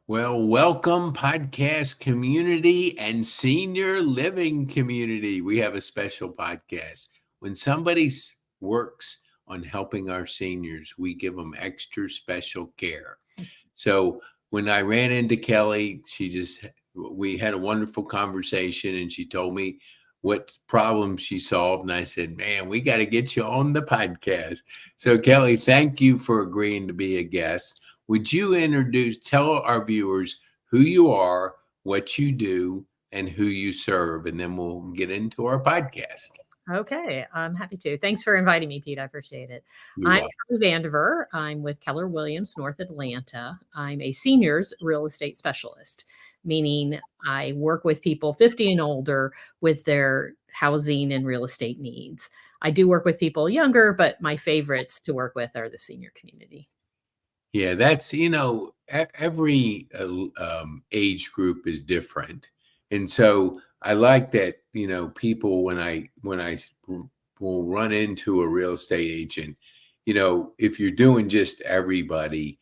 Well, welcome, podcast community and senior living community. We have a special podcast. When somebody works on helping our seniors, we give them extra special care. So when I ran into Kelly, we had a wonderful conversation and she told me what problems she solved. And I said, man, we got to get you on the podcast. So Kelly, thank you for agreeing to be a guest. Would you tell our viewers who you are, what you do, and who you serve, and then we'll get into our podcast. Okay, I'm happy to. Thanks for inviting me, Pete. I appreciate it. You're I'm welcome. Kelly Vandever. I'm with Keller Williams, North Atlanta. I'm a seniors real estate specialist, meaning I work with people 50 and older with their housing and real estate needs. I do work with people younger, but my favorites to work with are the senior community. Yeah, that's, every age group is different. And so I like that, people, when I will run into a real estate agent, if you're doing just everybody,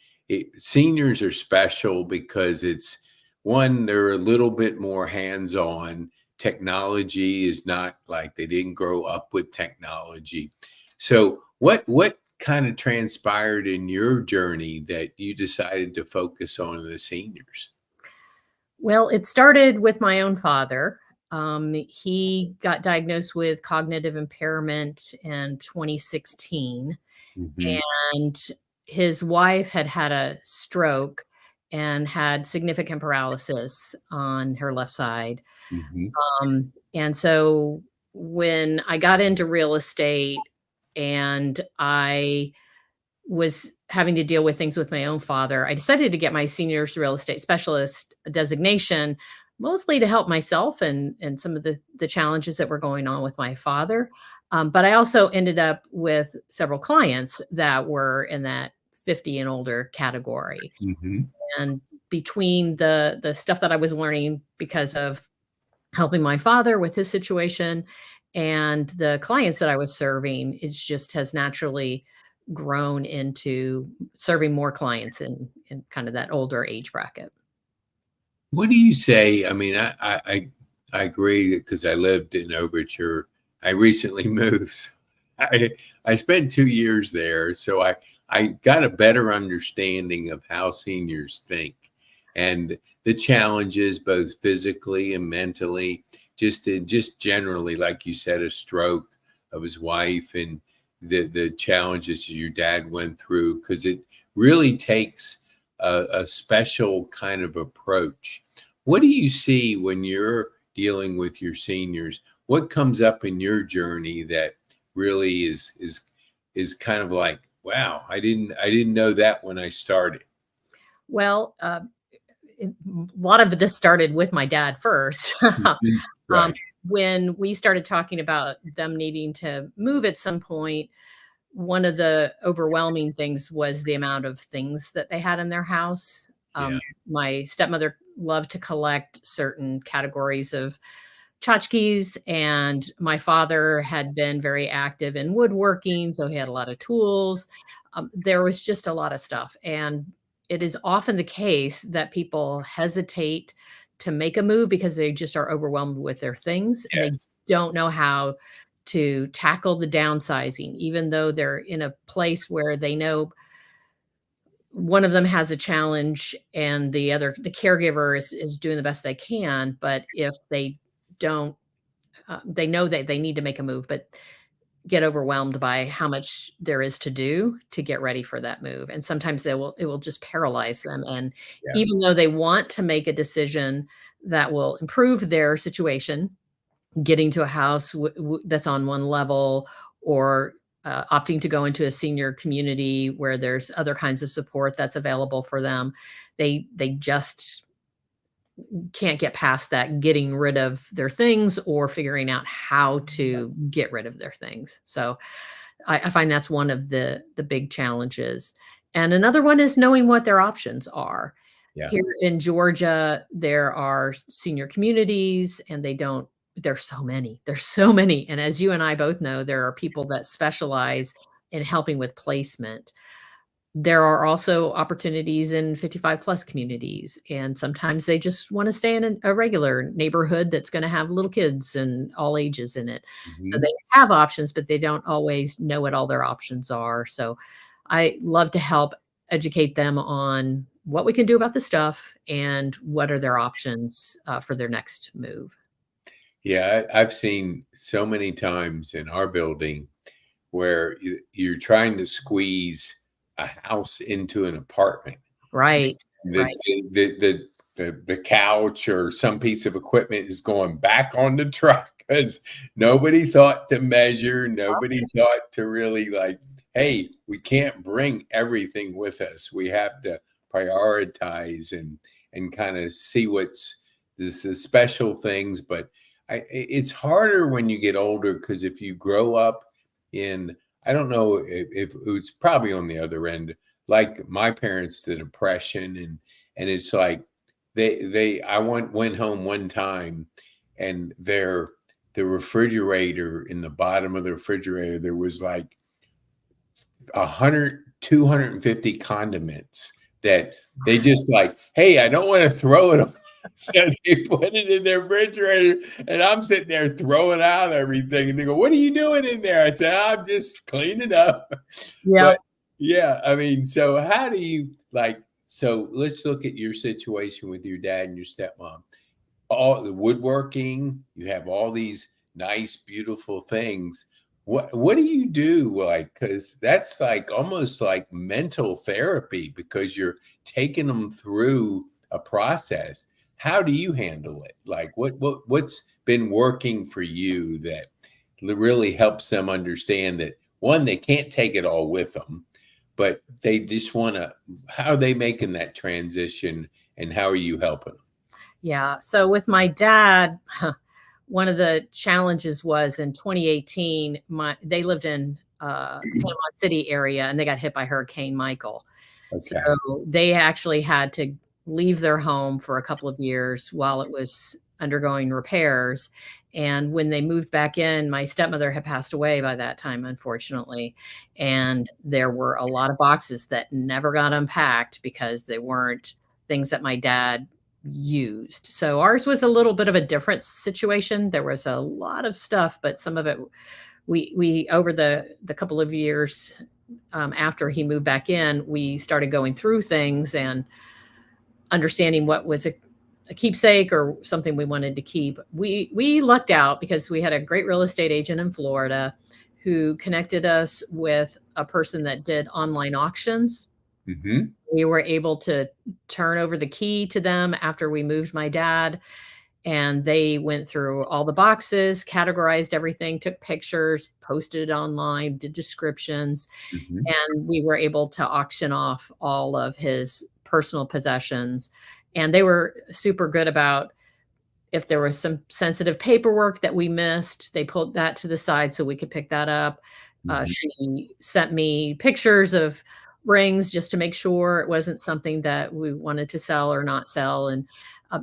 seniors are special because they're a little bit more hands-on. Technology is not like they didn't grow up with technology. So what kind of transpired in your journey that you decided to focus on the seniors? Well, it started with my own father. He got diagnosed with cognitive impairment in 2016, Mm-hmm. and his wife had had a stroke and had significant paralysis on her left side. Mm-hmm. And so when I got into real estate and I was having to deal with things with my own father, I decided to get my seniors real estate specialist designation, mostly to help myself and some of the challenges that were going on with my father. But I also ended up with several clients that were in that 50 and older category. Mm-hmm. And between the stuff that I was learning because of helping my father with his situation and the clients that I was serving, it just has naturally grown into serving more clients in kind of that older age bracket. What do you say? I mean, I agree because I lived in Overture. I recently moved. I spent 2 years there, so I got a better understanding of how seniors think and the challenges, both physically and mentally. Just generally, like you said, a stroke of his wife and the challenges your dad went through, because it really takes a special kind of approach. What do you see when you're dealing with your seniors? What comes up in your journey that really is kind of like, wow, I didn't know that when I started? Well, a lot of this started with my dad first. Right. When we started talking about them needing to move at some point, one of the overwhelming things was the amount of things that they had in their house. Yeah. My stepmother loved to collect certain categories of tchotchkes, and my father had been very active in woodworking, so he had a lot of tools. There was just a lot of stuff, and it is often the case that people hesitate to make a move because they just are overwhelmed with their things and they Yes. don't know how to tackle the downsizing, even though they're in a place where they know one of them has a challenge and the caregiver is doing the best they can. But if they don't, they know that they need to make a move, but get overwhelmed by how much there is to do to get ready for that move. And sometimes it will just paralyze them. And Yeah. even though they want to make a decision that will improve their situation, getting to a house that's on one level, or opting to go into a senior community where there's other kinds of support that's available for them, they just can't get past that getting rid of their things or figuring out how to get rid of their things. So I find that's one of the big challenges. And another one is knowing what their options are. Yeah. Here in Georgia, there are senior communities and there's so many. There's so many. And as you and I both know, there are people that specialize in helping with placement. There are also opportunities in 55 plus communities, and sometimes they just want to stay in a regular neighborhood that's going to have little kids and all ages in it. So Mhm. they have options, but they don't always know what all their options are. So I love to help educate them on what we can do about the stuff and what are their options for their next move. Yeah, I've seen so many times in our building where you're trying to squeeze a house into an apartment. Right, The right. the couch or some piece of equipment is going back on the truck because nobody thought to measure, nobody thought to really like, hey, we can't bring everything with us. We have to prioritize and kind of see what's the special things. But it's harder when you get older because if you grow up in, I don't know if it was probably on the other end, like my parents, the depression, and it's like I went home one time and the refrigerator, in the bottom of the refrigerator there was like 100, 250 condiments that they just like, hey, I don't want to throw it. So they put it in their refrigerator, and I'm sitting there throwing out everything. And they go, "What are you doing in there?" I said, "I'm just cleaning up." Yeah. But yeah, I mean, so how do you like? So let's look at your situation with your dad and your stepmom. All the woodworking, you have all these nice, beautiful things. What do you do? Like, because that's like almost like mental therapy because you're taking them through a process. How do you handle it? Like, what's been working for you that really helps them understand that one, they can't take it all with them, but they just want to. How are they making that transition, and how are you helping them? Yeah. So with my dad, one of the challenges was in 2018, they lived in Panama City area and they got hit by Hurricane Michael. So Okay. they actually had to leave their home for a couple of years while it was undergoing repairs. And when they moved back in, my stepmother had passed away by that time, unfortunately. And there were a lot of boxes that never got unpacked because they weren't things that my dad used. So ours was a little bit of a different situation. There was a lot of stuff, but some of it we over the couple of years after he moved back in, we started going through things and understanding what was a keepsake or something we wanted to keep. We lucked out because we had a great real estate agent in Florida who connected us with a person that did online auctions. Hmm. We were able to turn over the key to them after we moved my dad, and they went through all the boxes, categorized everything, took pictures, posted it online, did descriptions, Hmm. and we were able to auction off all of his personal possessions. And they were super good about if there was some sensitive paperwork that we missed, they pulled that to the side so we could pick that up. Hmm. She sent me pictures of rings just to make sure it wasn't something that we wanted to sell or not sell. And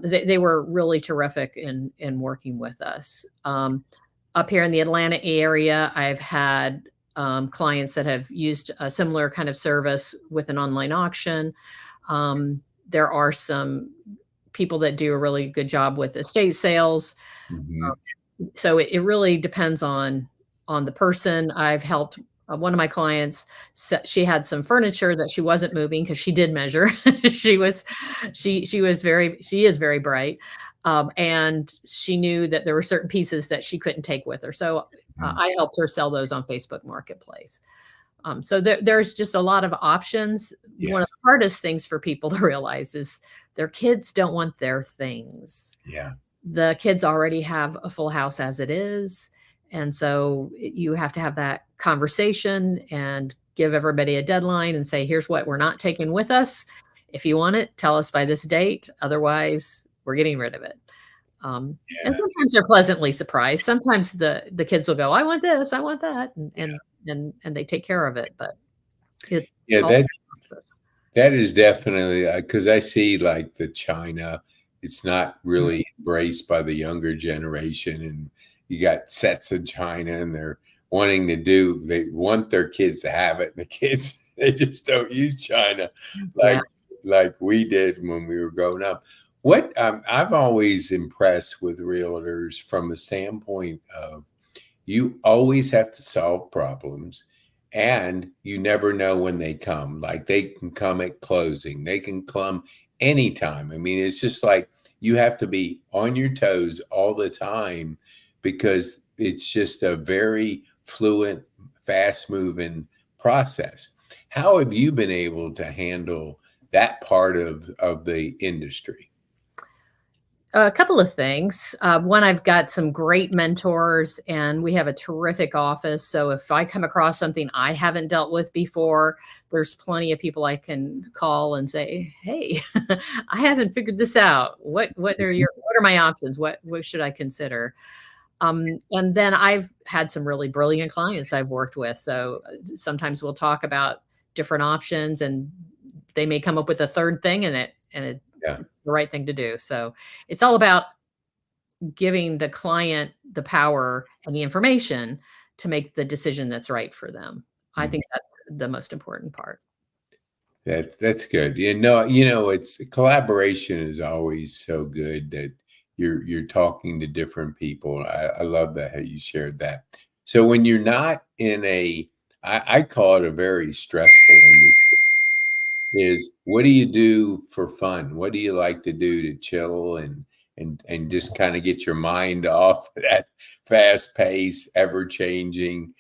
they were really terrific in working with us. Up here in the Atlanta area, I've had clients that have used a similar kind of service with an online auction. There are some people that do a really good job with estate sales. Hmm. So it really depends on the person. I've helped one of my clients. She had some furniture that she wasn't moving because she did measure. she was she is very bright, and she knew that there were certain pieces that she couldn't take with her. So I helped her sell those on Facebook Marketplace. So there's just a lot of options. One of Yes. the hardest things for people to realize is their kids don't want their things. Yeah. The kids already have a full house as it is. And so you have to have that conversation and give everybody a deadline and say, here's what we're not taking with us. If you want it, tell us by this date. Otherwise, we're getting rid of it. And Yeah. sometimes they're pleasantly surprised. Sometimes the kids will go, I want this, I want that, and Yeah. and they take care of it. But it Yeah. all That is definitely because I see like the China, it's not really embraced by the younger generation, and you got sets of China, and they're wanting to do. They want their kids to have it, and the kids They just don't use China Yeah. like we did when we were growing up. What I'm always impressed with realtors from a standpoint of you always have to solve problems and you never know when they come. Like they can come at closing, they can come anytime. I mean, it's just like you have to be on your toes all the time because it's just a very fluent, fast moving process. How have you been able to handle that part of the industry? A couple of things. One, I've got some great mentors, and we have a terrific office. So if I come across something I haven't dealt with before, there's plenty of people I can call and say, "Hey, I haven't figured this out. What are my options? What should I consider?" And then I've had some really brilliant clients I've worked with. So sometimes we'll talk about different options, and they may come up with a third thing, and Yeah. it's the right thing to do. So it's all about giving the client the power and the information to make the decision that's right for them. I think that's the most important part. That's good. You know, it's collaboration is always so good that you're talking to different people. I love that how you shared that. So when you're not in I call it a very stressful industry, is what do you do for fun? What do you like to do to chill and just kind of get your mind off that fast pace, ever changing,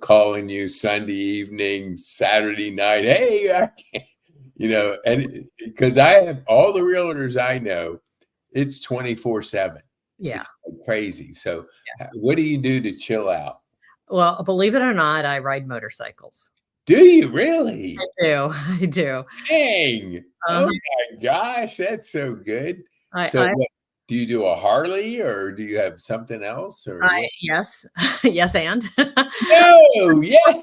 calling you Sunday evening, Saturday night. Hey, I can't, and because I have all the realtors I know, it's 24/7. Yeah. It's like crazy. So, what do you do to chill out? Well, believe it or not, I ride motorcycles. Do you I really? do. I do. Dang. Oh Uh, my gosh, that's so good. I, So, I, what do you do a Harley or do you have something else or I, what? yes, yes, and No, yeah.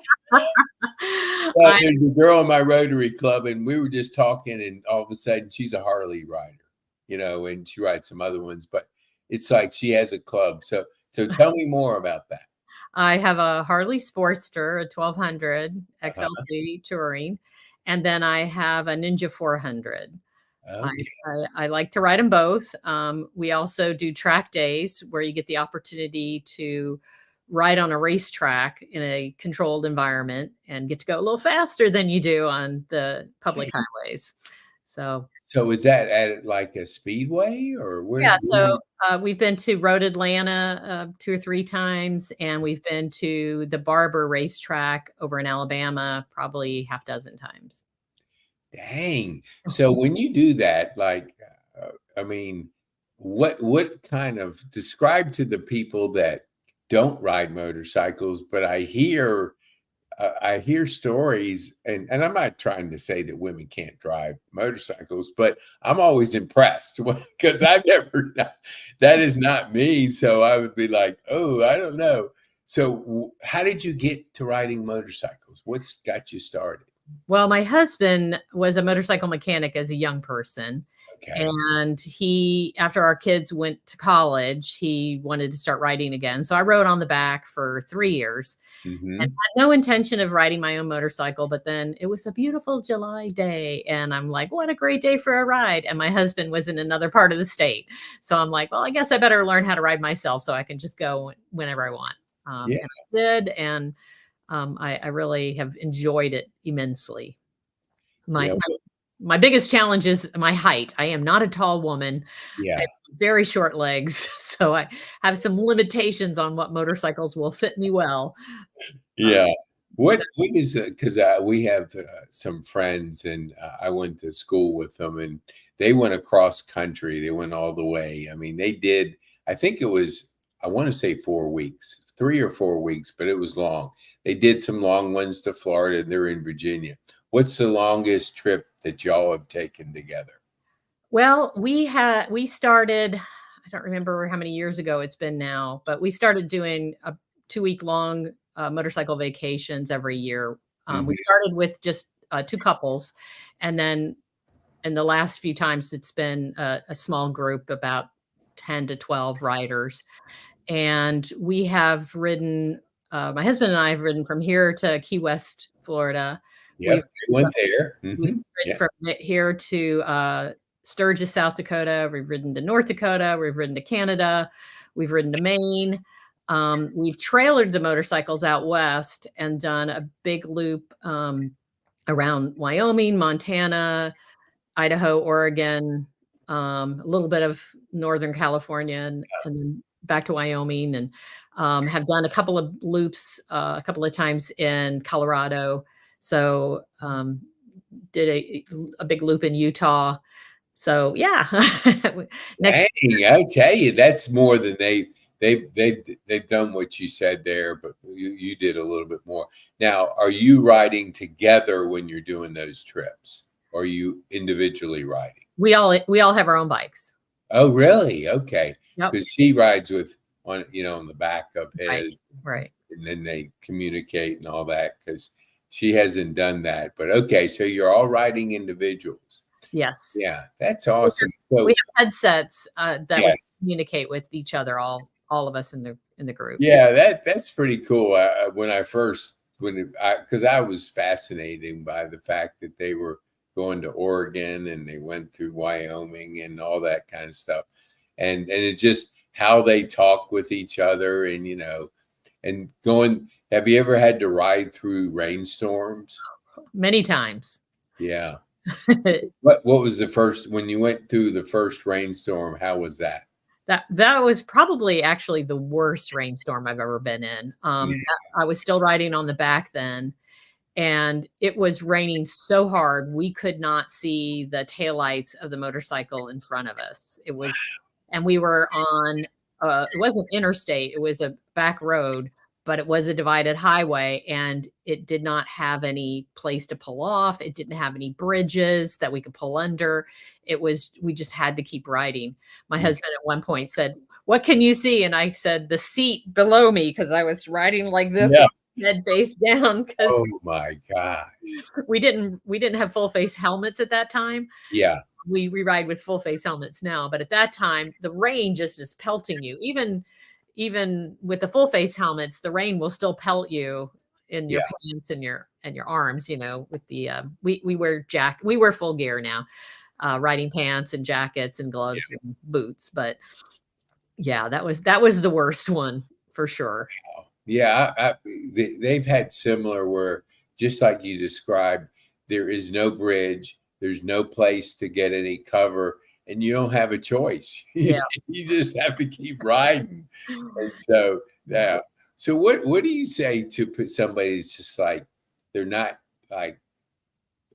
Well, I, there's a girl in my Rotary Club, and we were just talking, and all of a sudden, she's a Harley rider, and she rides some other ones, but it's like she has a club. So tell me more about that. I have a Harley Sportster, a 1200 Uh-huh. XLT touring, and then I have a Ninja 400. I Okay. I like to ride them both. We also do track days where you get the opportunity to ride on a racetrack in a controlled environment and get to go a little faster than you do on the public highways. So, So is that at like a speedway or where? yeah, so, we've been to Road Atlanta, 2 or 3 times, and we've been to the Barber racetrack over in Alabama probably half dozen times. Dang. So when you do that, like, I mean, what kind of describe to the people that don't ride motorcycles, but I hear stories, and I'm not trying to say that women can't drive motorcycles, but I'm always impressed because I've never, that is not me. So I would be like, oh, I don't know. So how did you get to riding motorcycles? What's got you started? Well, my husband was a motorcycle mechanic as a young person, Okay. and after our kids went to college, he wanted to start riding again. So I rode on the back for 3 years and Hmm. had no intention of riding my own motorcycle, but then it was a beautiful July day, and I'm like, "What a great day for a ride," and my husband was in another part of the state. So I'm like, "Well, I guess I better learn how to ride myself so I can just go whenever I want." Yeah. And I did, and I really have enjoyed it immensely. My Yeah. my my biggest challenge is my height. I am not a tall woman. I Yeah. have very short legs, so I have some limitations on what motorcycles will fit me well. Uh, Yeah. but What is it? Because we have some friends, and I went to school with them, and they went across country. They went all the way. I mean, they did. I think it was. I want to say 4 weeks, 3 or 4 weeks, but it was long. They did some long ones to Florida. They're in Virginia. What's the longest trip that y'all have taken together? well, we started I don't remember how many years ago it's been now, but we started doing a 2-week long, motorcycle vacations every year. We Hmm. started with just, 2 couples, and then in the last few times, it's been a small group, about 10 to 12 riders. And we have ridden, my husband and I have ridden from here to Key West, Florida. We've Yep. I went there. we've ridden Yeah. from here to Sturgis, South Dakota. We've ridden to North Dakota. We've ridden to Canada. We've ridden to Maine. We've trailered the motorcycles out west and done a big loop around Wyoming, Montana, Idaho, Oregon, a little bit of Northern California, and then back to Wyoming, and have done a couple of loops a couple of times in Colorado. So did a big loop in Utah. So yeah, next. Dang, I tell you, that's more than they've done what you said there, but you did a little bit more. Now, are you riding together when you're doing those trips? Or are you individually riding? We all have our own bikes. Oh, really? Okay. Yep. Because she rides with on the back of his, right. And then they communicate and all that. Because she hasn't done that. But okay, so you're all riding individuals. Yes. Yeah, that's awesome. So we have headsets that we yes, communicate with each other, all of us in the group. yeah, that's pretty cool. Because I was fascinated by the fact that they were going to Oregon and they went through Wyoming and all that kind of stuff, and it just how they talk with each other, and and going. Have you ever had to ride through rainstorms? Many times. Yeah. What was the first when you went through the first rainstorm? How was that? That was probably actually the worst rainstorm I've ever been in. I was still riding on the back then, and it was raining so hard we could not see the taillights of the motorcycle in front of us. And we were on it wasn't interstate, it was a back road, but it was a divided highway, and it did not have any place to pull off. It didn't have any bridges that we could pull under. We just had to keep riding. My husband at one point said, "What can you see?" And I said, "The seat below me," because I was riding like this, with head face down. Oh my gosh. We didn't have full face helmets at that time. Yeah. We ride with full face helmets now, but at that time the rain just is pelting you. Even with the full face helmets, the rain will still pelt you in your pants and your arms, with the we wear full gear now, riding pants and jackets and gloves and boots. But yeah, that was the worst one for sure. Yeah, they've had similar where, just like you described, there is no bridge, there's no place to get any cover, and you don't have a choice. Yeah. You just have to keep riding. And so, yeah. So what do you say to put somebody that's just like, they're not like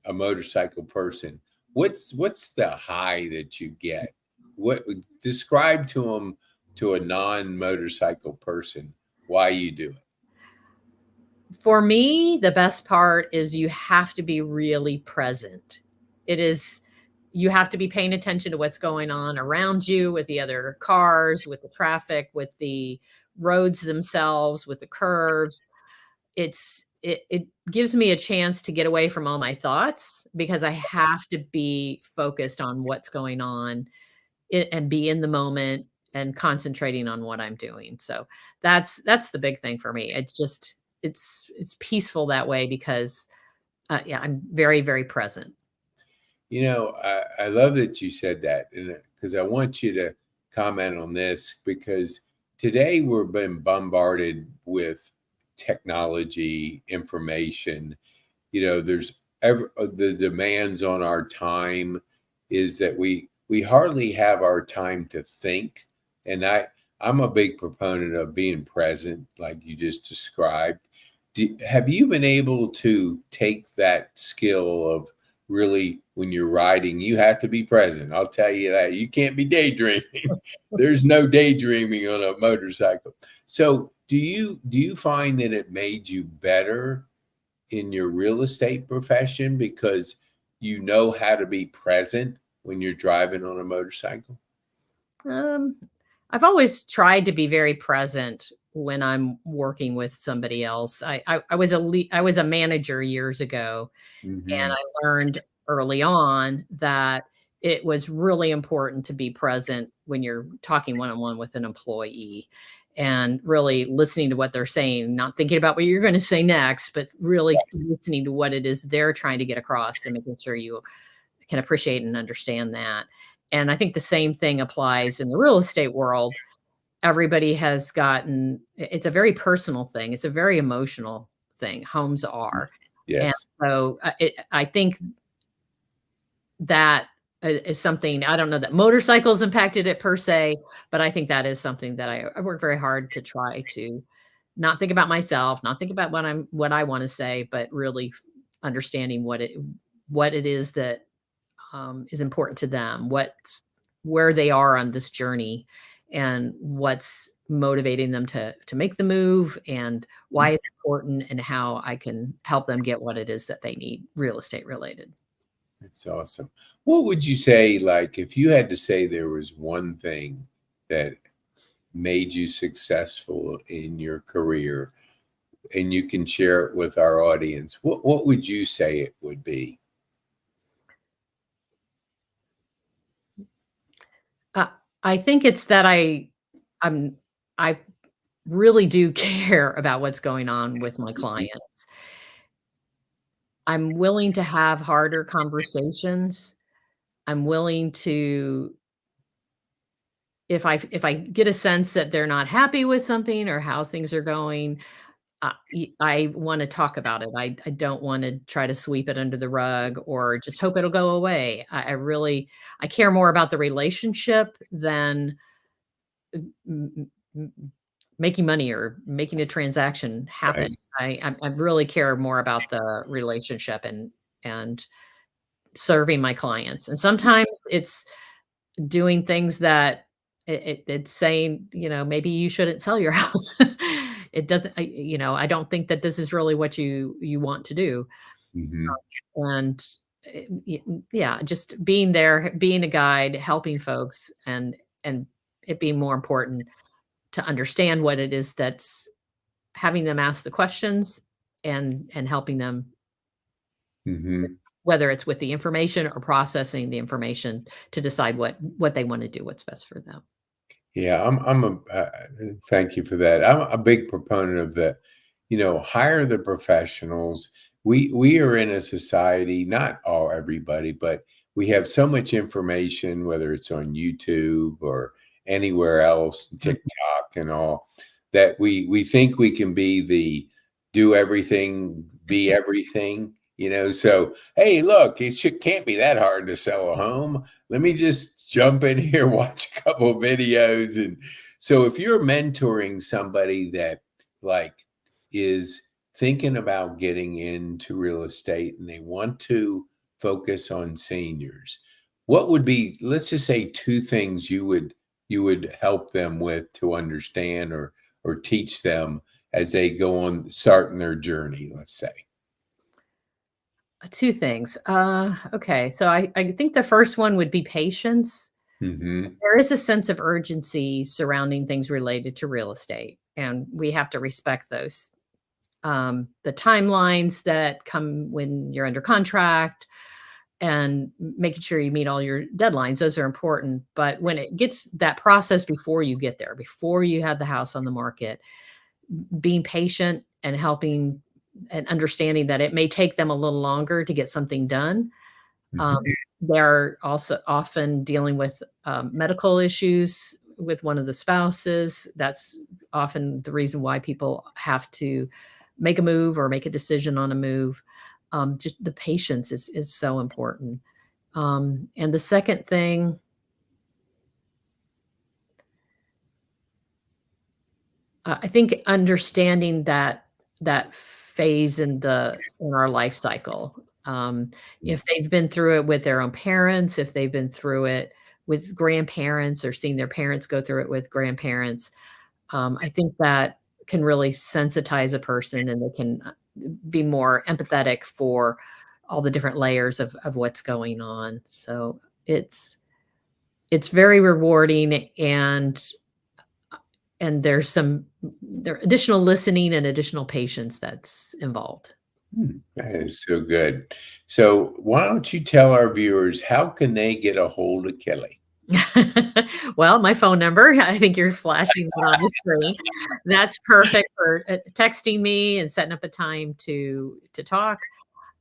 a motorcycle person? What's the high that you get? What describe to them, to a non-motorcycle person, why you do it? For me, the best part is you have to be really present. You have to be paying attention to what's going on around you, with the other cars, with the traffic, with the roads themselves, with the curves. It gives me a chance to get away from all my thoughts, because I have to be focused on what's going on and be in the moment and concentrating on what I'm doing. So that's the big thing for me. It's peaceful that way, because I'm very, very present. I love that you said that, and because I want you to comment on this, because today we're being bombarded with technology, information. There's the demands on our time is that we hardly have our time to think. And I'm a big proponent of being present, like you just described. Have you been able to take that skill of really, when you're riding, you have to be present? I'll tell you that. You can't be daydreaming. There's no daydreaming on a motorcycle. So do you find that it made you better in your real estate profession because you know how to be present when you're driving on a motorcycle? I've always tried to be very present when I'm working with somebody else. I was a manager years ago, and I learned early on that it was really important to be present when you're talking one-on-one with an employee. and really listening to what they're saying, not thinking about what you're going to say next, but really listening to what it is they're trying to get across and making sure you can appreciate and understand that. And I think the same thing applies in the real estate world. Everybody has gotten, it's a very personal thing. It's a very emotional thing. Homes are. And Yes. so I think that is something, I don't know that motorcycles impacted it per se, but I think that is something that I work very hard to try to not think about myself, not think about what I want to say, but really understanding what it is that is important to them, where they are on this journey, and what's motivating them to make the move, and why it's important, and how I can help them get what it is that they need real estate related. That's awesome. What would you say, like, if you had to say there was one thing that made you successful in your career and you can share it with our audience, what would you say it would be? I think it's that I really do care about what's going on with my clients. I'm willing to have harder conversations. I'm willing to, if I get a sense that they're not happy with something or how things are going, I want to talk about it. I don't want to try to sweep it under the rug or just hope it'll go away. I care more about the relationship than m- m- making money or making a transaction happen. Right. I really care more about the relationship and serving my clients. And sometimes it's doing things that it's saying, maybe you shouldn't sell your house. It doesn't, I don't think that this is really what you want to do. Hmm. And yeah, just being there, being a guide, helping folks, and it being more important to understand what it is that's having them ask the questions, and helping them, Hmm. whether it's with the information or processing the information to decide what they want to do, what's best for them. Yeah, thank you for that. I'm a big proponent of the, hire the professionals. We are in a society, not everybody, but we have so much information, whether it's on YouTube or anywhere else, TikTok and all, that we think we can do everything, be everything. So hey, look, can't be that hard to sell a home. Let me just jump in here, watch a couple of videos. And so if you're mentoring somebody that, like, is thinking about getting into real estate and they want to focus on seniors, what would be, let's just say, two things you would help them with to understand or teach them as they go on starting their journey, let's say? Two things. Okay. So I think the first one would be patience. Hmm. There is a sense of urgency surrounding things related to real estate, and we have to respect those. The timelines that come when you're under contract, and making sure you meet all your deadlines, those are important. But when it gets that process before you get there, before you have the house on the market, being patient and helping and understanding that it may take them a little longer to get something done. Um, Hmm. they're also often dealing with medical issues with one of the spouses. That's often the reason why people have to make a move or make a decision on a move. Just the patience is so important. And the second thing, I think understanding that phase in our life cycle. If they've been through it with their own parents, if they've been through it with grandparents or seen their parents go through it with grandparents, I think that can really sensitize a person, and they can be more empathetic for all the different layers of what's going on. So it's very rewarding, and there additional listening and additional patience that's involved. That is so good. So why don't you tell our viewers, how can they get a hold of Kelly? Well, my phone number, I think you're flashing that on the screen. That's perfect for texting me and setting up a time to talk.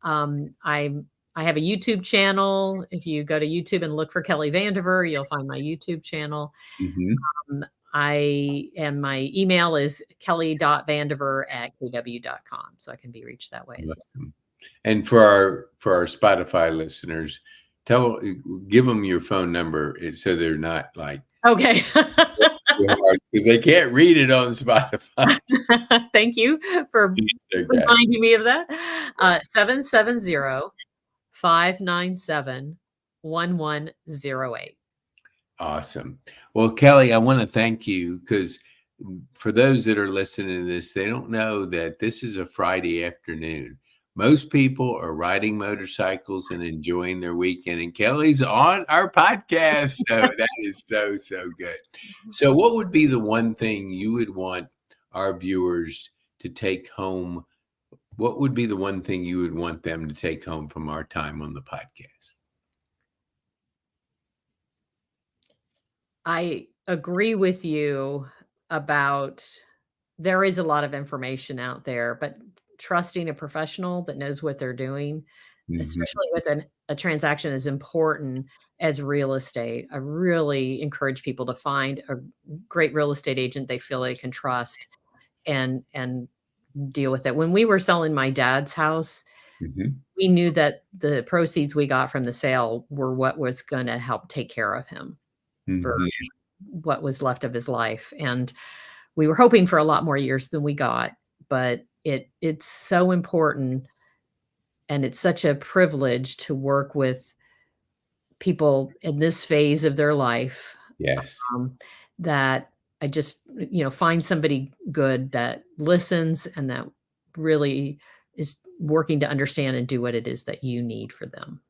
I have a YouTube channel. If you go to YouTube and look for Kelly Vandever, you'll find my YouTube channel. Hmm. Um, my email is kelly.vandever@kw.com. So I can be reached that way as well. Awesome. And for our Spotify listeners, give them your phone number so they're not like Okay. because they can't read it on Spotify. Thank you for Okay. reminding me of that. 770-597-1108. Awesome. Well, Kelly, I want to thank you because for those that are listening to this, they don't know that this is a Friday afternoon. Most people are riding motorcycles and enjoying their weekend, and Kelly's on our podcast. So that is so, so good. So, what would be the one thing you would want our viewers to take home? What would be the one thing you would want them to take home from our time on the podcast? I agree with you about there is a lot of information out there, but trusting a professional that knows what they're doing, Mhm. especially with a transaction as important as real estate. I really encourage people to find a great real estate agent they feel they can trust and deal with it. When we were selling my dad's house, Mhm. we knew that the proceeds we got from the sale were what was going to help take care of him for Mhm. what was left of his life. And we were hoping for a lot more years than we got, but it's so important and it's such a privilege to work with people in this phase of their life, Yes. um, that I just, find somebody good that listens and that really is working to understand and do what it is that you need for them.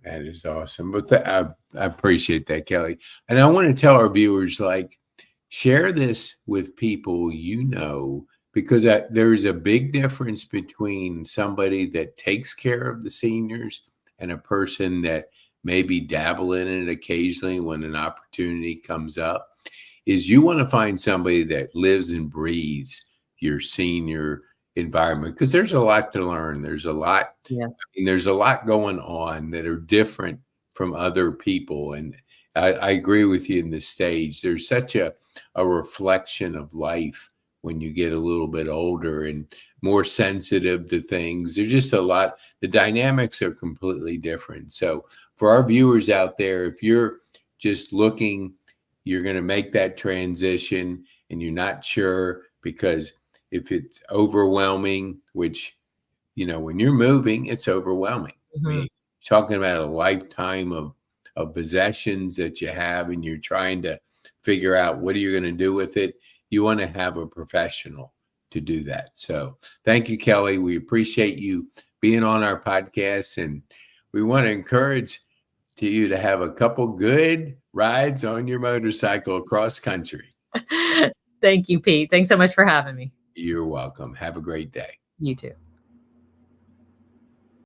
That is awesome. But I appreciate that, Kelly. And I want to tell our viewers, like, share this with people because there is a big difference between somebody that takes care of the seniors and a person that maybe dabble in it occasionally when an opportunity comes up. Is you want to find somebody that lives and breathes your senior environment because there's a lot to learn. Yes. And there's a lot going on that are different from other people. And I agree with you in this stage. There's such a reflection of life when you get a little bit older and more sensitive to things. There's just a lot, the dynamics are completely different. So for our viewers out there, if you're just looking, you're going to make that transition and you're not sure because if it's overwhelming, which when you're moving, it's overwhelming. I Mhm. mean, talking about a lifetime of possessions that you have, and you're trying to figure out what are you going to do with it. You want to have a professional to do that. So thank you, Kelly. We appreciate you being on our podcast, and we want to encourage you to have a couple good rides on your motorcycle across country. Thank you, Pete. Thanks so much for having me. You're welcome. Have a great day. You too.